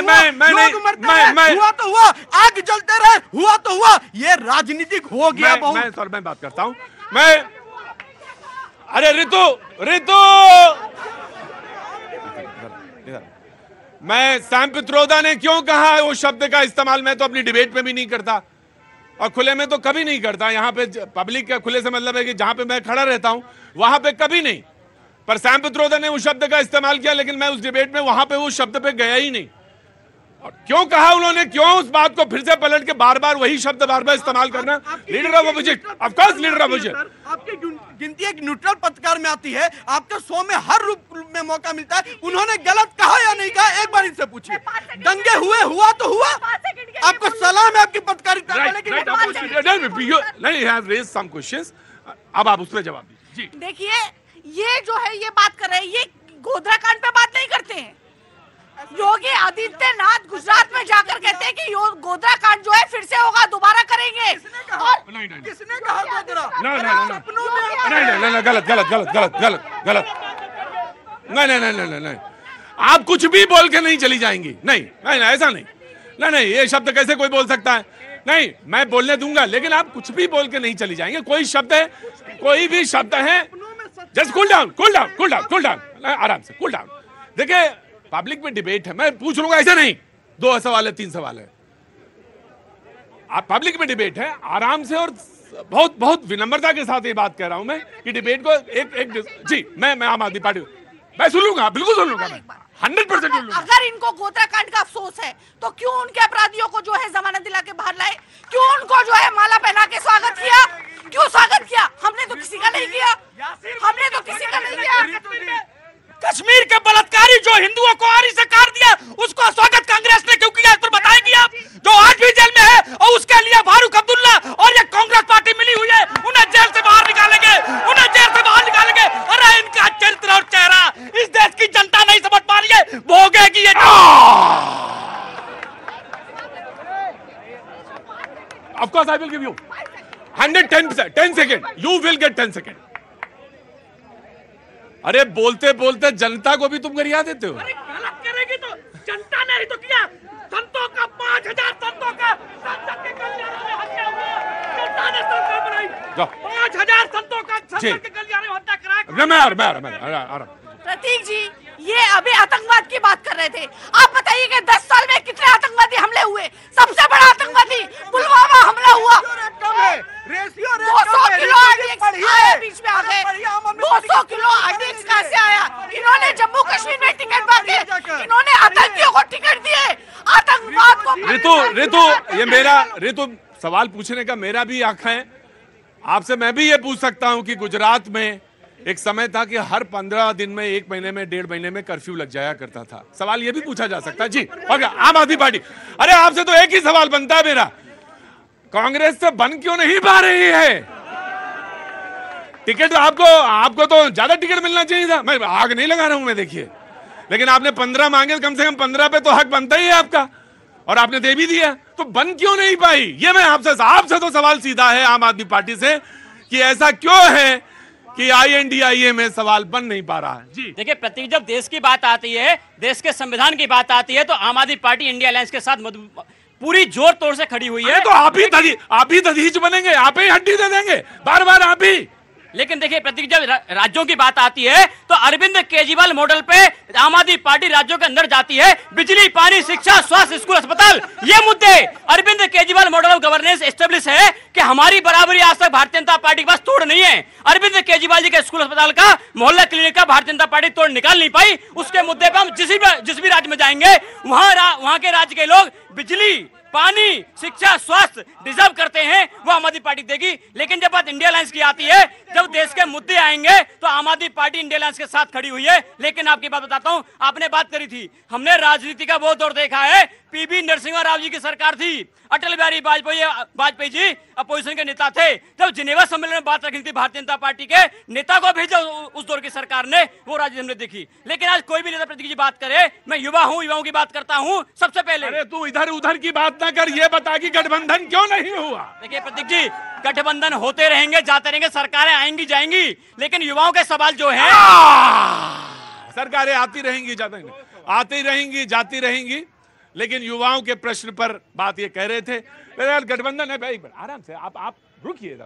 लोग मरते रहे, हुआ तो हुआ, आग जलते रहे, हुआ तो हुआ, ये राजनीतिक हो गया बहुत। सर मैं बात करता हूं, अरे रितु मैं सैम पित्रोदा ने क्यों कहा है वो शब्द का इस्तेमाल, मैं तो अपनी डिबेट में भी नहीं करता और खुले में तो कभी नहीं करता। यहाँ पे पब्लिक का खुले से मतलब है कि जहां पे मैं खड़ा रहता हूं वहां पे कभी नहीं, पर सैम पित्रोदा ने उस शब्द का इस्तेमाल किया, लेकिन मैं उस डिबेट में वहां पे उस शब्द पे गया ही नहीं। और क्यों कहा उन्होंने, क्यों उस बात को फिर से पलट के बार बार वही शब्द बार बार इस्तेमाल करना? Leader of opposition, of course leader of opposition. आपकी गिनती एक न्यूट्रल पत्रकार में आती है, आपके शो में हर रूप में मौका मिलता है। उन्होंने गलत कहा या नहीं कहा, एक बार इनसे पूछिए। दंगे हुए, हुआ तो हुआ, आपको सलाम है आपकी पत्रकारिता। अब आप उस पर जवाब दीजिए। देखिए ये जो है ये बात कर रहे हैं, ये गोधरा कांड पे बात नहीं करते हैं। योगी आदित्यनाथ गुजरात में जाकर कहते हैं कि गोधरा कांड जो है फिर से होगा, दोबारा करेंगे। किसने कहा गोधरा? नहीं, गलत। नहीं, आप कुछ भी बोल के नहीं चली जाएंगी। नहीं, ऐसा नहीं, ये शब्द कैसे कोई बोल सकता है? नहीं, मैं बोलने दूंगा, लेकिन आप कुछ भी बोल के नहीं चली जाएंगे। कोई शब्द है, कोई भी शब्द है, जस्ट कूल डाउन, आराम से कूल डाउन। देखिए पब्लिक में डिबेट है, मैं पूछ लूंगा, ऐसा नहीं 2 सवाल है 3 सवाल है। आप पब्लिक में डिबेट है, आराम से और बहुत विनम्रता के साथ ये बात कह रहा हूं मैं कि डिबेट को एक जी मैं आम आदमी पार्टी मैं सुन लूंगा, बिल्कुल सुन लूंगा, मैं 100% सुन लूंगा। अगर इनको गोधरा कांड का अफसोस है तो क्यों उनके अपराधियों को जो है जमानत दिला के बाहर लाए? क्यों उनको जो है माला पहना के स्वागत किया? क्यों स्वागत किया? हमने तो किसी का नहीं किया। कश्मीर के बलात्कारी जो हिंदुओं को आरी से काट दिया, उसको स्वागत कांग्रेस ने क्यों किया? तो बताएंगे आप, जो आज भी जेल में है और उसके लिए फारूक अब्दुल्ला और ये कांग्रेस पार्टी मिली हुई है, उन्हें जेल से बाहर निकालेंगे। अरे इनका चरित्र और चेहरा इस देश की जनता नहीं समझ पा रही है, भोगेगी ये। Of course I will give you 110%, 10 second, you will get 10 second. अरे बोलते बोलते जनता को भी तुम गरिया देते हो। अरे गलत करेगी तो जनता ने ही तो किया। संतों का 5000 संतों का संसद के गलियारों में हत्या हुआ, जनता ने सरकार बनाई। 5000 संतों का संसद के गलियारों में हत्या कराया। प्रतीक जी, ये अभी आतंकवाद की बात कर रहे थे, आप बताइए कि 10 साल में कितने आतंकवादी हमले हुए? सबसे बड़ा आतंकवादी पुलवामा हमला हुआ, 200 किलो आया, बीच में आ गए 200 किलो आर्डिक्स कैसे आया? इन्होंने जम्मू कश्मीर में टिकट बांटे, इन्होंने आतंकियों को टिकट दिए, आतंकवाद को। रितु सवाल पूछने का मेरा भी हक है आपसे। मैं भी ये पूछ सकता हूं कि गुजरात में एक समय था कि हर 15 दिन में, 1 महीने में, 1.5 महीने में कर्फ्यू लग जाया करता था। सवाल ये भी पूछा जा सकता है जी। और आम आदमी पार्टी, अरे आपसे तो एक ही सवाल बनता है मेरा, कांग्रेस से बन क्यों नहीं पा रही है टिकट? आपको तो ज्यादा टिकट मिलना चाहिए था। मैं आग नहीं लगा रहा हूं मैं, देखिए, लेकिन आपने 15 मांगे, कम से कम 15 पे तो हक बनता ही है आपका, और आपने दे भी दिया, तो बन क्यों नहीं पाई? ये मैं आपसे तो सवाल सीधा है आम आदमी पार्टी से कि ऐसा क्यों है कि INDIA में सवाल बन नहीं पा रहा है। जी देखिए प्रतीक, जब देश की बात आती है, देश के संविधान की बात आती है, तो आम आदमी पार्टी इंडिया अलायंस के साथ पूरी जोर तोड़ से खड़ी हुई है। तो आप ही दधीच बनेंगे, आप ही हड्डी दे देंगे बार बार आप ही। लेकिन देखिए प्रतीक, जब राज्यों की बात आती है तो अरविंद केजरीवाल मॉडल पे आम आदमी पार्टी राज्यों के अंदर जाती है। बिजली, पानी, शिक्षा, स्वास्थ्य, स्कूल, अस्पताल, ये मुद्दे Arvind Kejriwal model of governance establish है कि हमारी बराबरी आज तक भारतीय जनता पार्टी के पास तोड़ नहीं है। अरविंद केजरीवाल जी के स्कूल, अस्पताल का, मोहल्ला क्लिनिक का भारतीय जनता पार्टी तोड़ निकाल नहीं पाई। उसके मुद्दे पर हम जिस भी राज्य में जाएंगे वहां के राज्य के लोग बिजली, पानी, शिक्षा, स्वास्थ्य डिजर्व करते हैं, वो आम आदमी पार्टी देगी। लेकिन जब बात इंडिया अलायंस की आती है, जब देश के मुद्दे आएंगे तो आम आदमी पार्टी इंडिया अलायंस के साथ खड़ी हुई है। लेकिन आपकी बात बताता हूं, आपने बात करी थी, हमने राजनीति का वो दौर देखा है। PV नरसिम्हा राव जी की सरकार थी, अटल बिहारी वाजपेयी जी अपोजिशन के नेता थे। जब जिनेवा सम्मेलन में बात रखी थी भारतीय जनता पार्टी के नेता को भेजा उस दौर की सरकार ने, वो राजनीति हमने देखी। लेकिन आज कोई भी नेता प्रतीक जी बात करे, मैं युवा हूं, युवाओं की बात करता हूं सबसे पहले। अरे तू इधर उधर की बात ना कर, ये बता कि गठबंधन क्यों नहीं हुआ? देखिए प्रतीक जी, गठबंधन होते रहेंगे, जाते रहेंगे, सरकारें आएंगी जाएंगी, लेकिन युवाओं के सवाल जो है, सरकारें आती रहेंगी जाती रहेंगी, लेकिन युवाओं के प्रश्न पर बात ये कह रहे थे। फिलहाल गठबंधन है भाई, आराम से आप रुकिए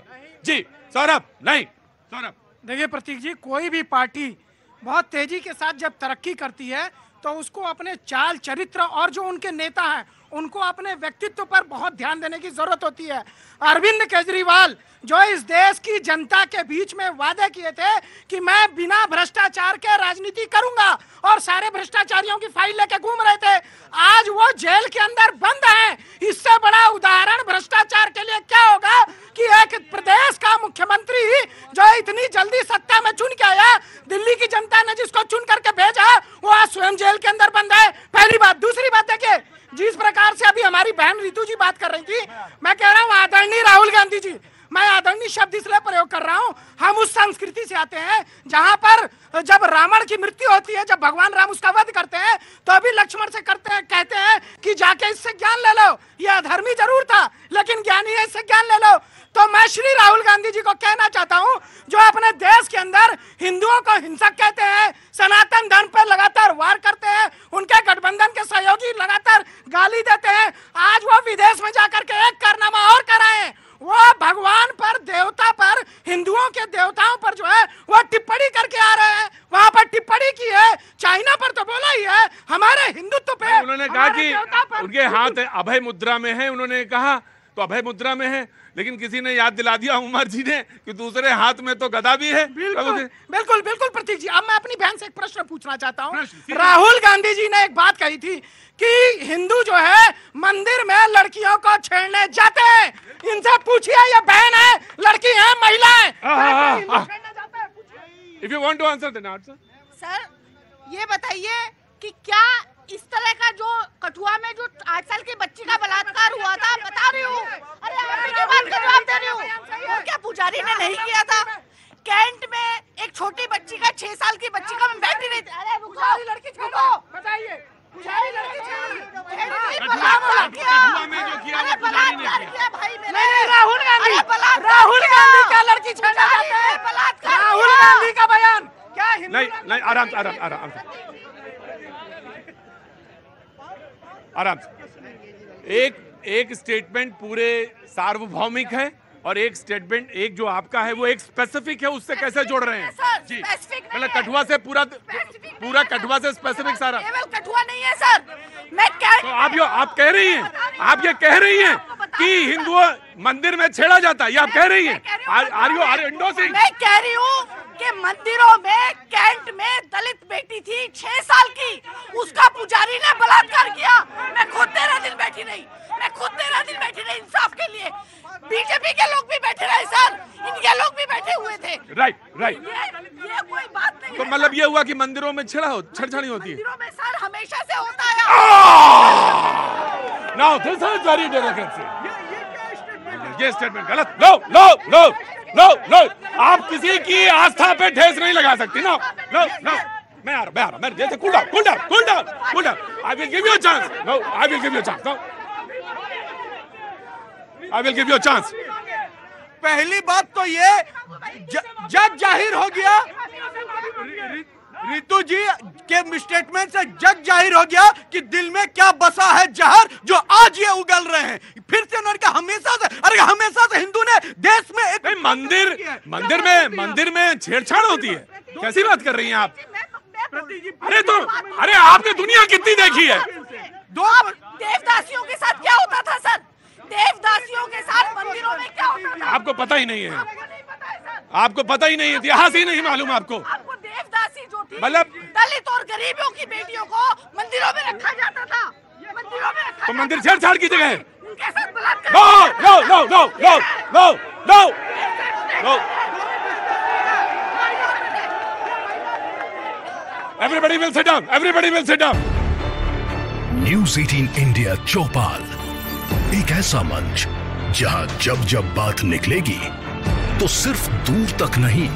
जी। सौरभ, नहीं सौरभ। देखिए प्रतीक जी, कोई भी पार्टी बहुत तेजी के साथ जब तरक्की करती है तो उसको अपने चाल चरित्र और जो उनके नेता हैं उनको अपने व्यक्तित्व पर बहुत ध्यान देने की जरूरत होती है। अरविंद केजरीवाल जो इस देश की जनता के बीच में वादे किए थे कि मैं बिना भ्रष्टाचार के राजनीति करूंगा और सारे भ्रष्टाचारियों की फाइल लेके घूम रहे थे, आज वो जेल के अंदर बंद हैं। इससे बड़ा उदाहरण भ्रष्टाचार के लिए क्या होगा कि एक प्रदेश का मुख्यमंत्री जो इतनी जल्दी सत्ता में चुन के आया, दिल्ली की जनता ने जिसको चुन करके भेजा, वो आज स्वयं जेल के अंदर बंद है। पहली बात। दूसरी बात देखिए, जिस प्रकार से अभी हमारी बहन रितु जी बात कर रही थी, मैं कह रहा हूँ आदरणीय राहुल गांधी जी, मैं आदरणीय शब्द इसलिए प्रयोग कर रहा हूँ, हम उस संस्कृति से आते हैं जहां पर जब रावण की मृत्यु होती है, जब भगवान राम उसका वध करते हैं, तो अभी लक्ष्मण से करते हैं, कहते हैं कि जाके इससे ज्ञान ले लो, ये अधर्मी जरूर था लेकिन ज्ञानी है, इससे ज्ञान ले लो। तो मैं श्री राहुल गांधी जी को कहना चाहता हूं, जो अपने देश के अंदर हिंदुओं को हिंसक कहते हैं, सनातन धर्म पर लगातार वार करते हैं, उनके गठबंधन के सहयोगी लगातार गाली देते हैं, आज वो विदेश में जाकर के एक कारनामा और कराएं, वो भगवान पर, देवता पर, हिंदुओं के देवताओं पर जो है वो टिप्पणी करके आ रहे हैं। वहां पर टिप्पणी की है, चाइना पर तो बोला ही है, हमारे हिंदुत्व पे उन्होंने कहा कि उनके हाथ अभय मुद्रा में है, उन्होंने कहा तो अभय मुद्रा में है, लेकिन किसी ने याद दिला दिया उमर जी ने कि दूसरे हाथ में तो गदा भी है। बिल्कुल बिल्कुल प्रतीक जी, अब मैं अपनी बहन से एक प्रश्न पूछना चाहता हूँ। राहुल गांधी जी ने एक बात कही थी कि हिंदू जो है मंदिर में लड़कियों को छेड़ने जाते हैं। इनसे पूछिए, ये बहन है, लड़की है, महिला है। If you want to answer, then answer. Sir ये बताइए कि क्या इस तरह का जो कठुआ में जो 8 साल की बच्ची का बलात्कार हुआ था, बता रही हूँ, अरे आप की बात का जवाब दे रही हूँ, वो क्या पुजारी ने नहीं किया था? कैंट में एक छोटी बच्ची का, 6 साल की बच्ची का, मैं बैठी नहीं थी, अरे रुको, लड़की छोड़ो, बताइए, पुजारी लड़की बलात्कार किया भाई मेरे। राहुल गांधी का लड़की छेड़ा जाता है, राहुल गांधी का बयान क्या? नहीं, आराम से। एक स्टेटमेंट पूरे सार्वभौमिक है और एक स्टेटमेंट, एक जो आपका है वो एक स्पेसिफिक है, उससे कैसे जोड़ रहे हैं जी? मतलब कठुआ से पूरा कठुआ से स्पेसिफिक सारा कठुआ नहीं है सर। मैं तो आप कह रही हैं, आप ये कह रही हैं कि हिंदुओं मंदिर में छेड़ा जाता है, ये आप कह रही हैं? Are you endorsing? मैं कह रही हूँ कि मंदिरों में, कैंट में दलित बेटी थी 6 साल की, उसका पुजारी ने बलात्कार किया। मैं खुद 13 दिन बैठी रही, इंसाफ के लिए। बीजेपी के लोग भी बैठे रहे सर, इनके लोग भी बैठे हुए थे। राइट। ये कोई बात नहीं तो मतलब ये हुआ कि मंदिरों में छेड़छाड़ी होती है? मंदिरों में सर हमेशा से होता है। Now this is very delicate. ये स्टेटमेंट गलत। नो, आप किसी की आस्था पे ठेस नहीं लगा सकती। नो, मैं आ रहा, मैं जैसे cool down. I will give you a chance. No, I will give you a chance. No, I will give you a chance. पहली बात तो ये जग जाहिर हो गया, रितु जी के स्टेटमेंट से जग जाहिर हो गया कि दिल में क्या बसा है जहर, जो आज ये उगल रहे हैं। फिर से उन्होंने कहा हमेशा से हिंदू ने देश में एक मंदिर में छेड़छाड़ होती है। कैसी बात कर रही हैं आप? अरे आपने दुनिया कितनी देखी है? देवदासियों के साथ क्या होता था सर? देवदासियों के साथ मंदिरों में क्या होता था? आपको पता ही नहीं है, आपको पता ही नहीं है, इतिहास ही नहीं मालूम आपको। देवदासी जो थी, मतलब दलित और गरीबों की बेटियों को मंदिरों में रखा जाता था। तो मंदिर छेड़छाड़ की जगह है? उनके साथ बलात्कार। No. Everybody will sit down. News 18 India Chaupal, एक ऐसा मंच जहां जब बात निकलेगी तो सिर्फ दूर तक नहीं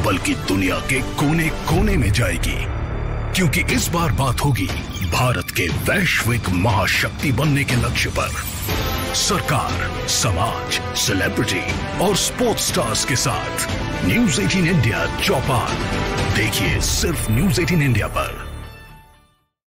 बल्कि दुनिया के कोने कोने में जाएगी, क्योंकि इस बार बात होगी भारत के वैश्विक महाशक्ति बनने के लक्ष्य पर। सरकार, समाज, सेलिब्रिटी और स्पोर्ट्स स्टार्स के साथ न्यूज़ 18 इंडिया चौपाल देखिए सिर्फ न्यूज़ 18 इंडिया पर।